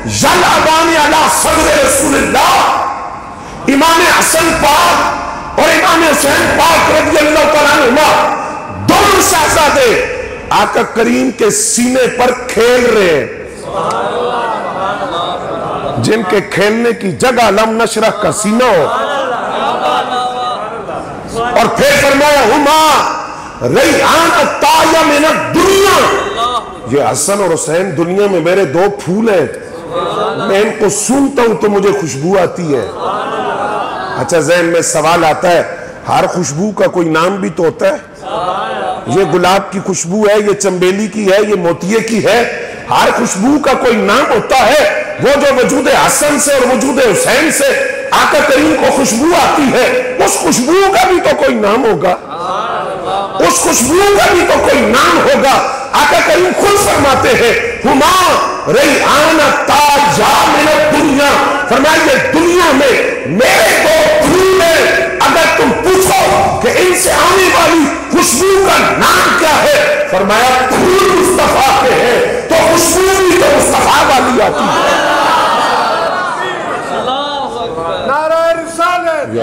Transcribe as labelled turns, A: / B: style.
A: یلعبان علی صدر رسول اللہ، امام حسن پاک اور امام حسین پاک رضی اللہ تعالیٰ عنہما دونوں شہزادے آقا کریم کے سینے پر کھیل رہے ہیں، جن کے کھیلنے کی جگہ لم نشرح کا سینہ ہو۔ اور پھر فرمایا ہما ریحان الطایہ من الدنیا، یہ حسن اور حسین دنیا میں میرے دو پھول ہیں، میں ان کو سونگتا ہوں تو مجھے خوشبو آتی ہے۔ اچھا ذہن میں سوال آتا ہے، ہر خوشبو کا کوئی نام بھی تو ہوتا ہے، یہ گلاب کی خوشبو ہے، یہ چنبیلی کی ہے، یہ موتیے کی ہے، ہر خوشبو کا کوئی نام ہوتا ہے۔ وہ جو وجود حسن سے اور وجود حسین سے آقا کریم کو خوشبو آتی ہے، اس خوشبو کا بھی تو کوئی نام ہوگا، اس خوشبو کا بھی تو کوئی نام ہوگا۔ آقا کریم خود فرماتے ہیں ہما ریحان الطایہ من الدنیا، فرمایا یہ دنیا میں میرے دو پھول ہیں، اگر تم پوچھو کہ ان سے آنے والی خوشبو کا نام کیا ہے، فرمایا پھول مصطفیٰ کے ہیں، تو خوشبو بھی تو مصطفیٰ والی آتی ہے۔
B: نعرہ رسالت